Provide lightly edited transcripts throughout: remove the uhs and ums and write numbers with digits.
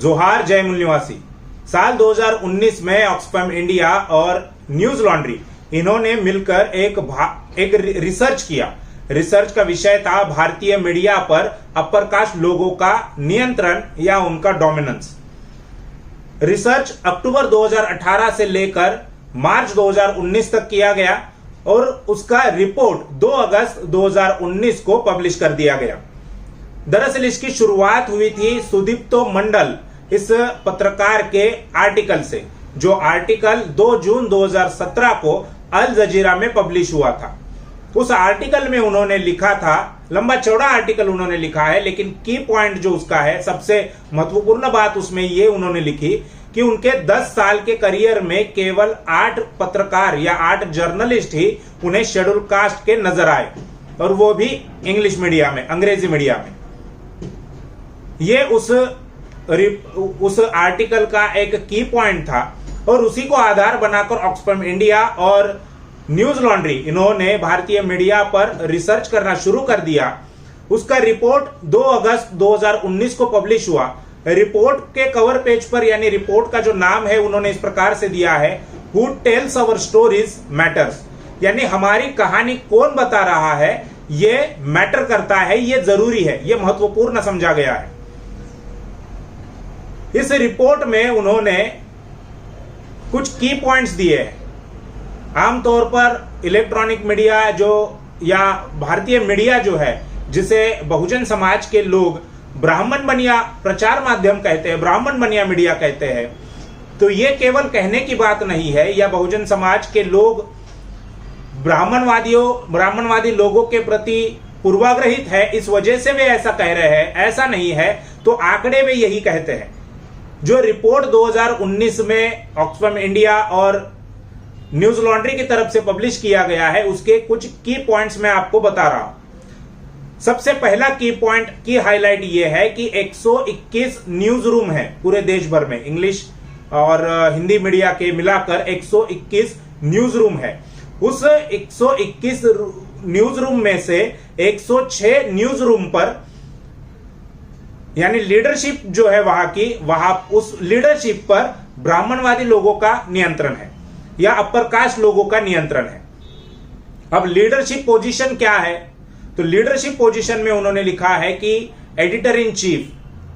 जोहार जय मूल निवासी। साल 2019 में ऑक्सफैम इंडिया और न्यूज लॉन्ड्री इन्होंने मिलकर एक रिसर्च किया। रिसर्च का विषय था भारतीय मीडिया पर अपर कास्ट लोगों का नियंत्रण या उनका डोमिनेंस। रिसर्च अक्टूबर 2018 से लेकर मार्च 2019 तक किया गया और उसका रिपोर्ट 2 अगस्त 2019 को पब्लिश कर दिया गया। दरअसल इसकी शुरुआत हुई थी सुदीप्तो मंडल इस पत्रकार के आर्टिकल से, जो आर्टिकल 2 जून 2017 को अल जजीरा में पब्लिश हुआ था। उस आर्टिकल में उन्होंने लिखा था, लंबा चौड़ा आर्टिकल उन्होंने लिखा है, लेकिन की पॉइंट जो उसका है, सबसे महत्वपूर्ण बात उसमें ये उन्होंने लिखी कि उनके 10 साल के करियर में केवल 8 पत्रकार या 8 जर्नलिस्ट ही उन्हें शेड्यूल कास्ट के नजर आए, और वो भी इंग्लिश मीडिया में, अंग्रेजी मीडिया में। ये उस आर्टिकल का एक की पॉइंट था और उसी को आधार बनाकर ऑक्सफैम इंडिया और न्यूज लॉन्ड्री इन्होंने भारतीय मीडिया पर रिसर्च करना शुरू कर दिया। उसका रिपोर्ट 2 अगस्त 2019 को पब्लिश हुआ। रिपोर्ट के कवर पेज पर, यानी रिपोर्ट का जो नाम है, उन्होंने इस प्रकार से दिया है, who tells our stories matters, यानी हमारी कहानी कौन बता रहा है ये मैटर करता है, ये जरूरी है, ये महत्वपूर्ण समझा गया है। इस रिपोर्ट में उन्होंने कुछ की पॉइंट्स दिए हैं। आमतौर पर इलेक्ट्रॉनिक मीडिया जो या भारतीय मीडिया जो है, जिसे बहुजन समाज के लोग ब्राह्मण बनिया प्रचार माध्यम कहते हैं, ब्राह्मण बनिया मीडिया कहते हैं, तो ये केवल कहने की बात नहीं है, या बहुजन समाज के लोग ब्राह्मणवादी लोगों के प्रति पूर्वाग्रहित है इस वजह से वे ऐसा कह रहे हैं, ऐसा नहीं है। तो आंकड़े वे यही कहते हैं। जो रिपोर्ट 2019 में ऑक्सफैम इंडिया और न्यूज लॉन्ड्री की तरफ से पब्लिश किया गया है, उसके कुछ की पॉइंट्स मैं आपको बता रहा हूं। सबसे पहला की पॉइंट की हाईलाइट यह है कि 121 न्यूज रूम है पूरे देश भर में, इंग्लिश और हिंदी मीडिया के मिलाकर 121 न्यूज रूम है। उस 121 न्यूज रूम में से 106 न्यूज रूम पर, यानी लीडरशिप जो है वहां उस लीडरशिप पर ब्राह्मणवादी लोगों का नियंत्रण है या अपर कास्ट लोगों का नियंत्रण है। अब लीडरशिप पोजीशन क्या है? तो लीडरशिप पोजीशन में उन्होंने लिखा है कि editor in chief,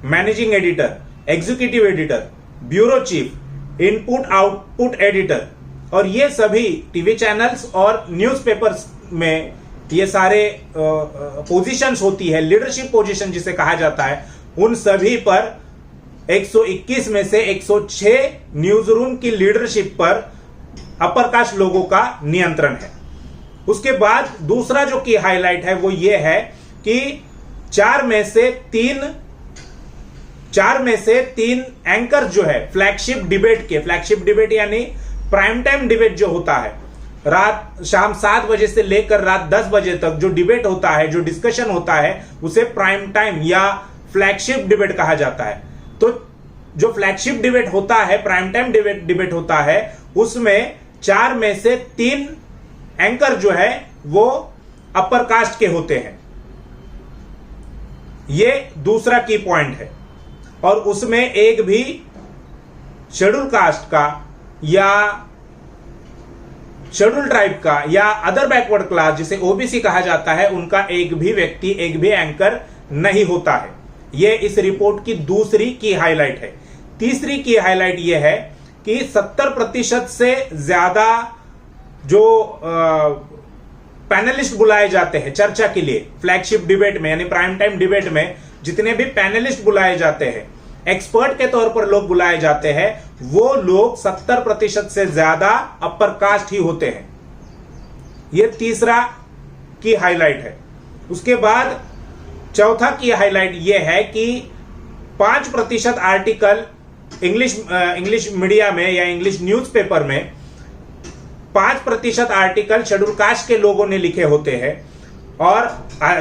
managing editor, executive editor, bureau chief, input output editor, और ये सभी टीवी चैनल्स और न्यूज़पेपर्स में ये सारे पोजीशंस होती है, लीडरशिप पोजीशन जिसे कहा जाता है, उन सभी पर 121 में से 106 न्यूज रूम की लीडरशिप पर अपर कास्ट लोगों का नियंत्रण है। उसके बाद दूसरा जो की हाईलाइट है वो ये है कि 4 में से 3 एंकर जो है फ्लैगशिप डिबेट यानी प्राइम टाइम डिबेट जो होता है, शाम 7 बजे से लेकर रात 10 बजे तक जो डिबेट होता है, जो डिस्कशन होता है, उसे प्राइम टाइम या फ्लैगशिप डिबेट कहा जाता है। तो जो फ्लैगशिप डिबेट होता है, प्राइम टाइम डिबेट होता है, उसमें 4 में से 3 एंकर जो है वो अपर कास्ट के होते हैं। ये दूसरा की पॉइंट है। और उसमें एक भी शेड्यूल कास्ट का या शेड्यूल ट्राइब का या अदर बैकवर्ड क्लास जिसे ओबीसी कहा जाता है, उनका एक भी व्यक्ति, एक भी एंकर नहीं होता है। यह इस रिपोर्ट की दूसरी की हाईलाइट है। तीसरी की हाईलाइट यह है कि 70% से ज्यादा जो पैनलिस्ट बुलाए जाते हैं चर्चा के लिए फ्लैगशिप डिबेट में, यानी प्राइम टाइम डिबेट में जितने भी पैनलिस्ट बुलाए जाते हैं, एक्सपर्ट के तौर पर लोग बुलाए जाते हैं, वो लोग 70% से ज्यादा अपर कास्ट ही होते हैं। यह तीसरा की हाईलाइट है। उसके बाद चौथा की हाईलाइट यह है कि 5% आर्टिकल इंग्लिश मीडिया में या इंग्लिश न्यूज़पेपर में 5% आर्टिकल शेड्यूल कास्ट के लोगों ने लिखे होते हैं और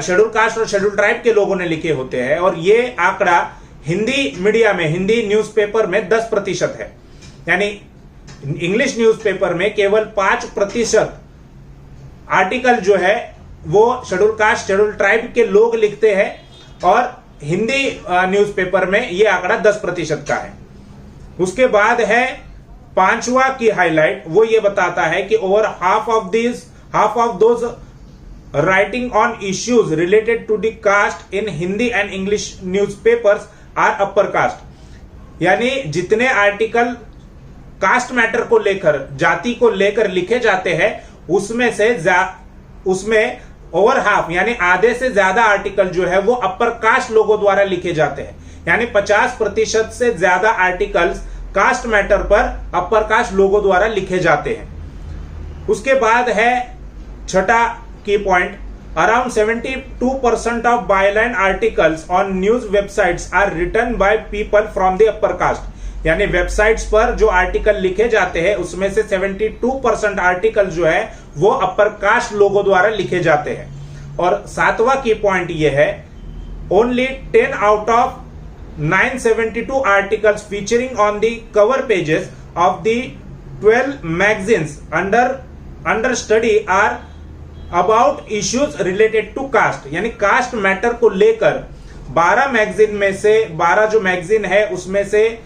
शेड्यूल कास्ट और शेड्यूल ट्राइब के लोगों ने लिखे होते हैं, और ये आंकड़ा हिंदी मीडिया में, हिंदी न्यूज़पेपर में 10% है। यानी इंग्लिश न्यूज़पेपर में केवल 5% आर्टिकल जो है वो शेड्यूल कास्ट, शेड्यूल ट्राइब के लोग लिखते हैं और हिंदी न्यूज़पेपर में ये आंकड़ा 10% का है। उसके बाद है पांचवा की हाईलाइट, वो ये बताता है कि over half of those writing on issues related to the caste in Hindi and English newspapers are upper caste. यानी जितने आर्टिकल कास्ट मैटर को लेकर, जाति को लेकर लिखे जाते हैं, उसमें ओवर हाफ यानी आधे से ज्यादा आर्टिकल जो है वो अपर कास्ट लोगों द्वारा लिखे जाते हैं। यानी 50% से ज्यादा आर्टिकल्स कास्ट मैटर पर अपर कास्ट लोगों द्वारा लिखे जाते हैं। उसके बाद है छठा की point, around 72% of byline articles on news websites are written by people from the upper caste. यानी वेबसाइट्स पर जो आर्टिकल लिखे जाते हैं उसमें से 72% आर्टिकल जो है वो अपर कास्ट लोगों द्वारा लिखे जाते हैं। और सातवां की पॉइंट ये है, only 10 out of 972 articles featuring on the cover pages of the 12 magazines under study are about issues related to caste. यानी कास्ट मैटर को लेकर 12 मैगजीन में से 12 जो मैगजीन है उसमें से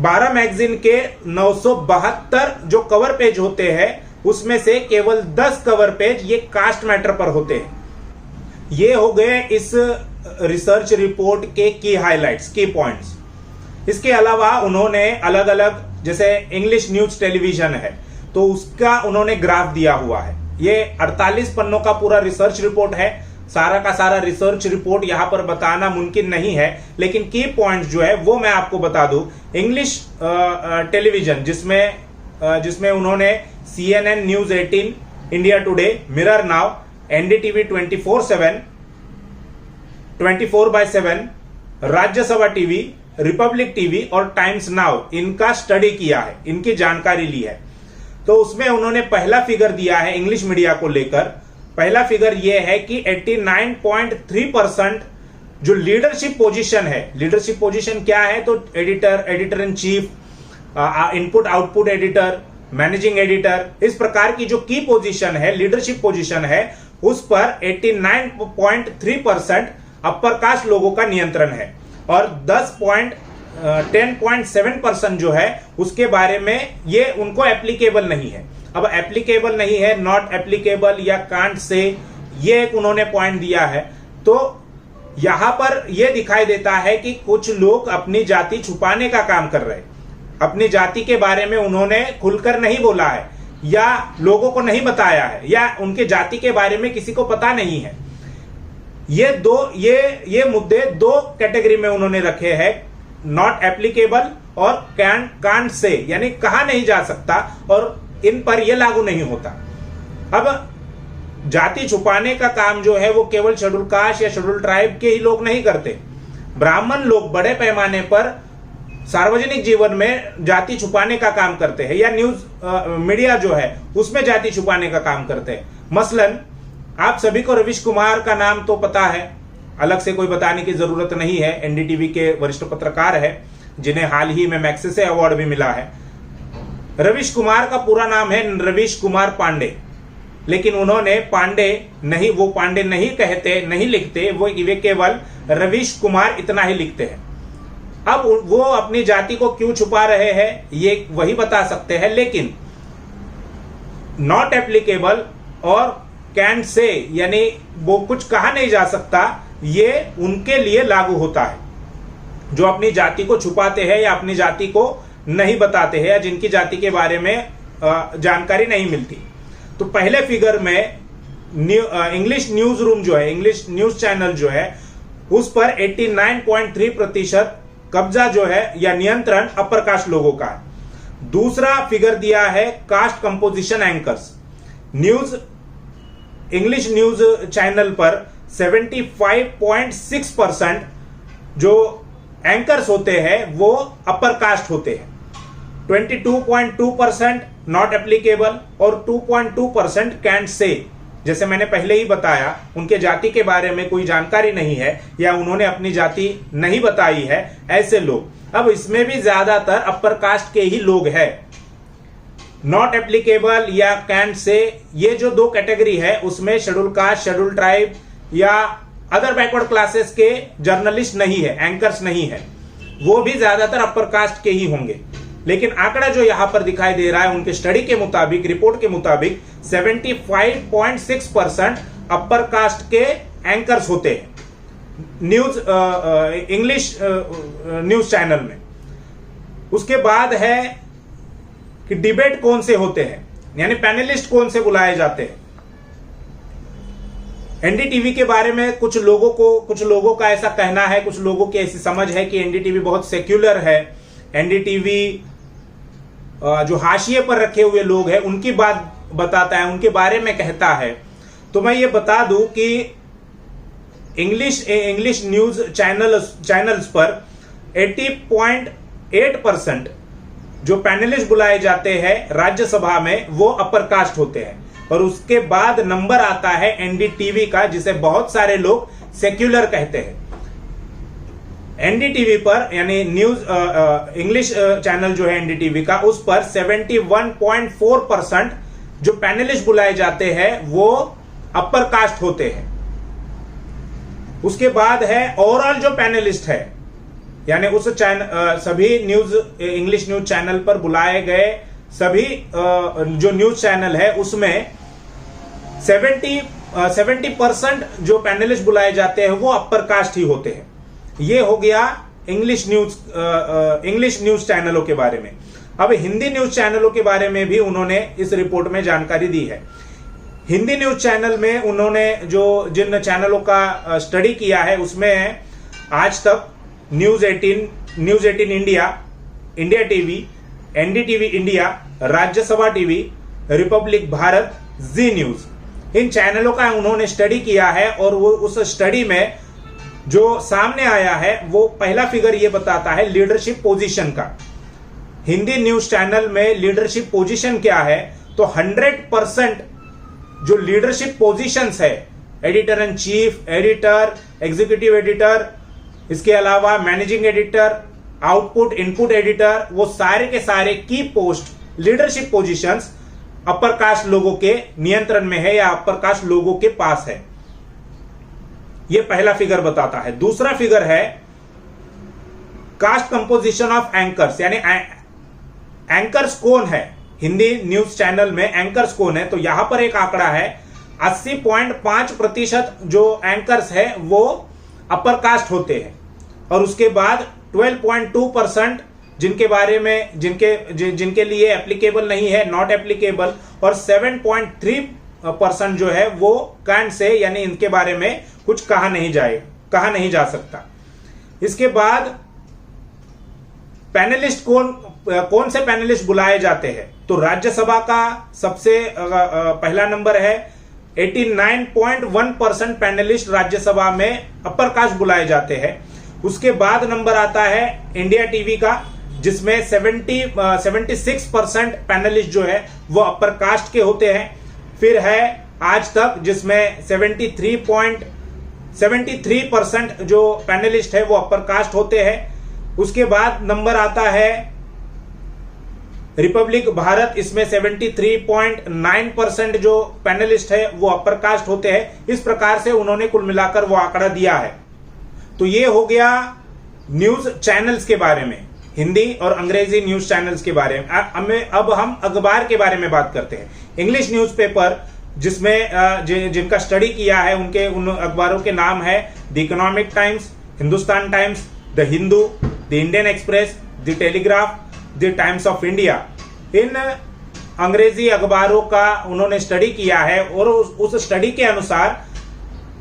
12 मैगजीन के 972 जो कवर पेज होते हैं उसमें से केवल 10 कवर पेज ये कास्ट मैटर पर होते हैं। ये हो गए इस रिसर्च रिपोर्ट के की हाइलाइट्स, की पॉइंट्स। इसके अलावा उन्होंने अलग अलग, जैसे इंग्लिश न्यूज टेलीविजन है तो उसका उन्होंने ग्राफ दिया हुआ है। ये 48 पन्नों का पूरा रिसर्च रिपोर्ट है। सारा का सारा रिसर्च रिपोर्ट यहां पर बताना मुमकिन नहीं है, लेकिन की पॉइंट्स जो है वो मैं आपको बता दूं। इंग्लिश टेलीविजन जिसमें उन्होंने CNN news 18, India today, mirror now, NDTV 24/7, Rajya Sabha TV, Republic TV और टाइम्स नाउ, इनका स्टडी किया है, इनकी जानकारी ली है। तो उसमें उन्होंने पहला फिगर दिया है इंग्लिश मीडिया को लेकर। पहला फिगर यह है कि 89.3% जो लीडरशिप पोजीशन है, लीडरशिप पोजीशन क्या है तो editor in chief, input output editor, managing editor, इस प्रकार की जो की पोजीशन है, लीडरशिप पोजीशन है, उस पर 89.3% अपर कास्ट लोगों का नियंत्रण है। और 10.7% जो है उसके बारे में ये उनको एप्लीकेबल नहीं है। अब एप्लीकेबल नहीं है, नॉट एप्लीकेबल या कांट से, ये एक उन्होंने पॉइंट दिया है। तो यहां पर यह दिखाई देता है कि कुछ लोग अपनी जाति छुपाने का काम कर रहे हैं। अपनी जाति के बारे में उन्होंने खुलकर नहीं बोला है, या लोगों को नहीं बताया है, या उनके जाति के बारे में किसी को पता नहीं है। ये मुद्दे दो कैटेगरी में उन्होंने रखे हैं, नॉट एप्लीकेबल और कांट से, यानी कहा नहीं जा सकता और इन पर यह लागू नहीं होता। अब जाति छुपाने का काम जो है वो केवल शेड्यूल कास्ट या शेड्यूल ट्राइब के ही लोग नहीं करते। ब्राह्मण लोग बड़े पैमाने पर सार्वजनिक जीवन में जाति छुपाने का काम करते हैं, या न्यूज मीडिया जो है उसमें जाति छुपाने का काम करते हैं। मसलन आप सभी को रवीश कुमार का नाम तो पता है, अलग से कोई बताने की जरूरत नहीं है। NDTV के वरिष्ठ पत्रकार है जिन्हें हाल ही में मैग्सेसे अवार्ड भी मिला है। रवीश कुमार का पूरा नाम है रवीश कुमार पांडे, लेकिन उन्होंने पांडे नहीं, वो पांडे नहीं कहते, नहीं लिखते, वे केवल रवीश कुमार इतना ही लिखते हैं। अब वो अपनी जाति को क्यों छुपा रहे हैं ये वही बता सकते हैं, लेकिन नॉट एप्लीकेबल और कैंट से, यानी वो कुछ कहा नहीं जा सकता, ये उनके लिए लागू होता है जो अपनी जाति को छुपाते हैं या अपनी जाति को नहीं बताते हैं, या जिनकी जाति के बारे में जानकारी नहीं मिलती। तो पहले फिगर में इंग्लिश न्यूज रूम जो है, इंग्लिश न्यूज चैनल जो है, उस पर 89.3% कब्जा जो है या नियंत्रण अपर कास्ट लोगों का है। दूसरा फिगर दिया है caste composition anchors. English news channel पर 75.6% जो एंकर्स होते हैं वो अपर कास्ट होते हैं। 22.2% नॉट एप्लीकेबल और 2.2% कैंट से। जैसे मैंने पहले ही बताया, उनके जाति के बारे में कोई जानकारी नहीं है या उन्होंने अपनी जाति नहीं बताई है, ऐसे लोग। अब इसमें भी ज्यादातर अपर कास्ट के ही लोग हैं। नॉट एप्लीकेबल या कैंट से, ये जो दो कैटेगरी है उसमें शेड्यूल कास्ट, शेड्यूल ट्राइब या अदर बैकवर्ड क्लासेस के जर्नलिस्ट नहीं है, एंकर्स नहीं है, वो भी ज्यादातर अपर कास्ट के ही होंगे। लेकिन आंकड़ा जो यहां पर दिखाई दे रहा है उनके स्टडी के मुताबिक, रिपोर्ट के मुताबिक 75.6% अपर कास्ट के एंकर्स होते हैं न्यूज इंग्लिश न्यूज चैनल में। उसके बाद है कि डिबेट कौन से होते हैं, यानी पैनलिस्ट कौन से बुलाए जाते हैं। एनडीटीवी के बारे में कुछ लोगों का ऐसा कहना है, कुछ लोगों की ऐसी समझ है कि एनडीटीवी बहुत सेक्युलर है। एनडीटीवी जो हाशिए पर रखे हुए लोग हैं उनकी बात बताता है, उनके बारे में कहता है। तो मैं ये बता दूं कि इंग्लिश न्यूज चैनल्स पर 80.8% जो पैनलिस्ट बुलाए जाते हैं राज्यसभा में वो अपर कास्ट होते हैं। और उसके बाद नंबर आता है एनडीटीवी का, जिसे बहुत सारे लोग सेक्युलर कहते हैं। एनडीटीवी पर यानी न्यूज इंग्लिश चैनल जो है एनडीटीवी का, उस पर 71.4% जो पैनलिस्ट बुलाए जाते हैं वो अपर कास्ट होते हैं। उसके बाद है ओवरऑल जो पैनलिस्ट है, यानी उस सभी इंग्लिश न्यूज चैनल पर बुलाए गए सभी जो न्यूज चैनल है उसमें 70% जो पैनलिस्ट बुलाए जाते हैं वो अपर कास्ट ही होते हैं। ये हो गया इंग्लिश न्यूज चैनलों के बारे में। अब हिंदी न्यूज चैनलों के बारे में भी उन्होंने इस रिपोर्ट में जानकारी दी है। हिंदी न्यूज चैनल में उन्होंने जिन चैनलों का स्टडी किया है उसमें Aaj Tak news 18 India, India TV, NDTV India, Rajya Sabha TV, Republic Bharat, Zee news, इन चैनलों का उन्होंने स्टडी किया है। और वो उस स्टडी में जो सामने आया है वो पहला फिगर ये बताता है लीडरशिप पोजीशन का। हिंदी न्यूज चैनल में लीडरशिप पोजीशन क्या है, तो 100% जो लीडरशिप पोजीशंस है, editor in chief, editor, executive editor, इसके अलावा managing editor, output input editor, वो सारे के सारे की post, leadership positions upper caste लोगों के नियंत्रण में है या अपर कास्ट लोगों के पास है। यह पहला फिगर बताता है। दूसरा फिगर है कास्ट कंपोजिशन ऑफ एंकर्स, यानी एंकर्स कौन है हिंदी न्यूज चैनल में, एंकर्स कौन है। तो यहां पर एक आंकड़ा है 80.5% जो एंकर्स है वो अपर कास्ट होते हैं। और उसके बाद 12.2% जिनके बारे में जिनके लिए एप्लीकेबल नहीं है, नॉट एप्लीकेबल, और 7.3% जो है वो कांट से, यानी इनके बारे में कुछ कहा नहीं जा सकता। इसके बाद पैनलिस्ट कौन से पैनलिस्ट बुलाए जाते हैं, तो राज्यसभा का सबसे पहला नंबर है। 89.1% पैनलिस्ट राज्यसभा में अपर कास्ट बुलाए जाते हैं। उसके बाद नंबर आता है इंडिया टीवी का, जिसमें 76% पैनलिस्ट जो है वो अपर कास्ट के होते हैं। फिर है आज तक, जिसमें 73% जो पैनलिस्ट है वो अपर कास्ट होते हैं। उसके बाद नंबर आता है रिपब्लिक भारत, इसमें 73.9% जो पैनलिस्ट है वो अपर कास्ट होते हैं। इस प्रकार से उन्होंने कुल मिलाकर वो आंकड़ा दिया है। तो ये हो गया न्यूज चैनल्स के बारे में, हिंदी और अंग्रेजी न्यूज चैनल्स के बारे में। अब हम अखबार के बारे में बात करते हैं। इंग्लिश न्यूज़पेपर जिसमें जिनका स्टडी किया है उन अखबारों के नाम है the Economic Times, Hindustan Times, the Hindu, the Indian Express, the Telegraph, the Times of India. इन अंग्रेजी अखबारों का उन्होंने स्टडी किया है और उस स्टडी के अनुसार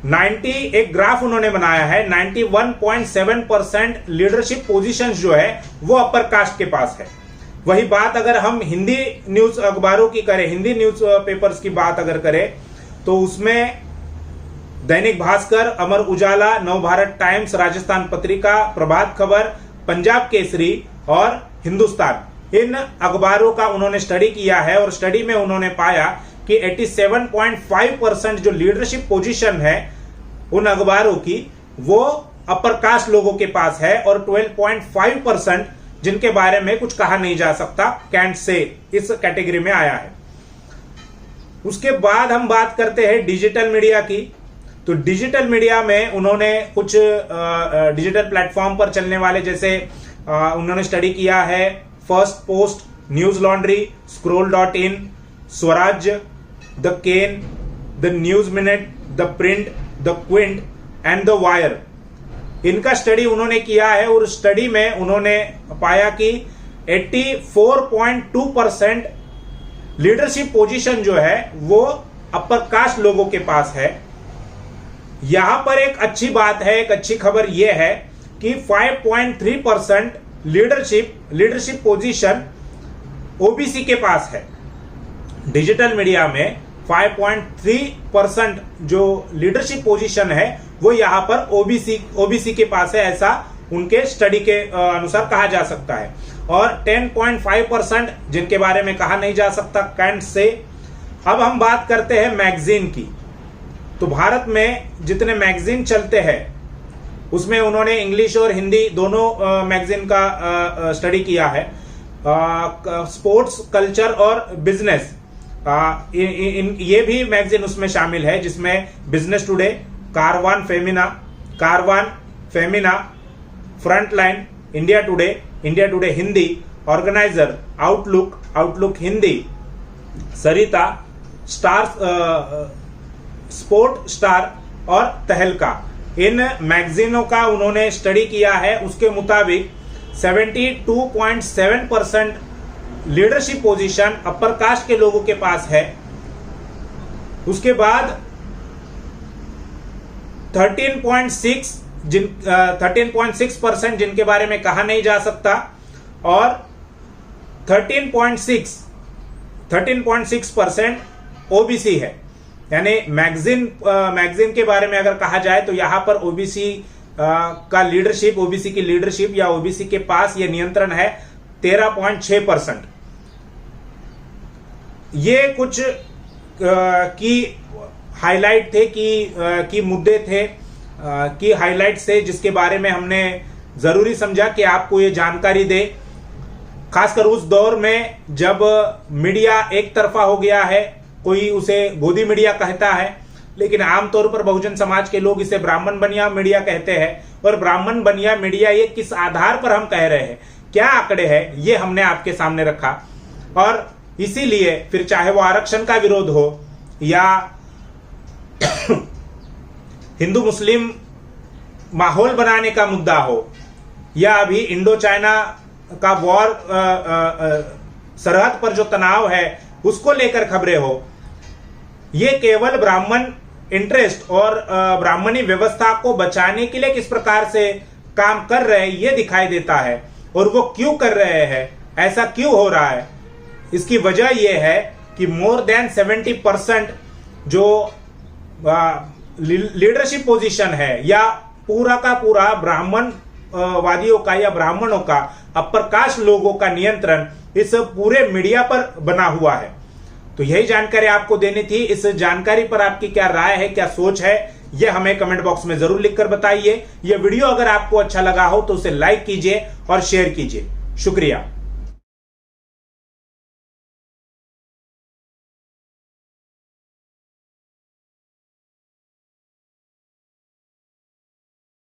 एक ग्राफ उन्होंने बनाया है। 91.7% लीडरशिप पोजीशंस जो है वो अपर कास्ट के पास है। वही बात अगर हम हिंदी न्यूज अखबारों की करें, हिंदी न्यूज पेपर्स की बात अगर करें, तो उसमें दैनिक भास्कर, अमर उजाला, नवभारत टाइम्स, राजस्थान पत्रिका, प्रभात खबर, पंजाब केसरी और हिंदुस्तान, इन अखबारों का उन्होंने स्टडी किया है। और स्टडी में उन्होंने पाया कि 87.5% जो लीडरशिप पोजीशन है उन अखबारों की वो अपर कास्ट लोगों के पास है और 12.5% जिनके बारे में कुछ कहा नहीं जा सकता, कैंट से इस कैटेगरी में आया है। उसके बाद हम बात करते हैं डिजिटल मीडिया की। तो डिजिटल मीडिया में उन्होंने कुछ डिजिटल प्लेटफॉर्म पर चलने वाले, जैसे उन्होंने स्टडी किया है first post, news laundry, scroll.in, Swarajya, the Ken, the News Minute, the Print, the Quint and the Wire. इनका स्टडी उन्होंने किया है और स्टडी में उन्होंने पाया कि 84.2% लीडरशिप पोजीशन जो है वो अपर कास्ट लोगों के पास है। यहां पर एक अच्छी बात है, एक अच्छी खबर यह है कि 5.3% लीडरशिप पोजीशन ओबीसी के पास है। डिजिटल मीडिया में 5.3% जो लीडरशिप पोजीशन है वो यहां पर ओबीसी के पास है, ऐसा उनके स्टडी के अनुसार कहा जा सकता है। और 10.5% जिनके बारे में कहा नहीं जा सकता कैंट से। अब हम बात करते हैं मैगजीन की। तो भारत में जितने मैगजीन चलते हैं उसमें उन्होंने इंग्लिश और हिंदी दोनों मैगजीन का स्टडी किया है। स्पोर्ट्स, कल्चर और बिजनेस, ये भी मैगजीन उसमें शामिल है, जिसमें Business Today, Caravan Femina, Frontline, India Today Hindi, Organiser, Outlook Hindi, Sarita, Star, Sport Star और तहलका। इन मैगजीनों का उन्होंने स्टडी किया है। उसके मुताबिक 72.7% लीडरशिप पोजीशन अपर कास्ट के लोगों के पास है। उसके बाद 13.6% जिनके बारे में कहा नहीं जा सकता और 13.6% ओबीसी है। यानी मैगजीन के बारे में अगर कहा जाए तो यहां पर ओबीसी का लीडरशिप, ओबीसी की लीडरशिप या ओबीसी के पास यह नियंत्रण है 13.6%। ये कुछ की हाईलाइट थे कि मुद्दे थे कि हाईलाइट थे जिसके बारे में हमने जरूरी समझा कि आपको ये जानकारी दे। खासकर उस दौर में जब मीडिया एक तरफा हो गया है, कोई उसे गोदी मीडिया कहता है, लेकिन आमतौर पर बहुजन समाज के लोग इसे ब्राह्मण बनिया मीडिया कहते हैं। और ब्राह्मण बनिया मीडिया ये किस आधार पर हम कह रहे हैं, क्या आंकड़े हैं, ये हमने आपके सामने रखा। और इसीलिए फिर चाहे वो आरक्षण का विरोध हो या हिंदू मुस्लिम माहौल बनाने का मुद्दा हो या अभी इंडो चाइना का वॉर, सरहद पर जो तनाव है उसको लेकर खबरें हो, ये केवल ब्राह्मण इंटरेस्ट और ब्राह्मणी व्यवस्था को बचाने के लिए किस प्रकार से काम कर रहे हैं ये दिखाई देता है। और वो क्यों कर रहे हैं, ऐसा क्यों हो रहा है, इसकी वजह यह है कि मोर देन 70% जो लीडरशिप पोजीशन है या पूरा का पूरा ब्राह्मण वादियों का या ब्राह्मणों का, अपर कास्ट लोगों का नियंत्रण इस पूरे मीडिया पर बना हुआ है। तो यही जानकारी आपको देनी थी। इस जानकारी पर आपकी क्या राय है, क्या सोच है, यह हमें कमेंट बॉक्स में जरूर लिखकर बताइए। यह वीडियो अगर आपको अच्छा लगा हो तो उसे लाइक कीजिए और शेयर कीजिए। शुक्रिया।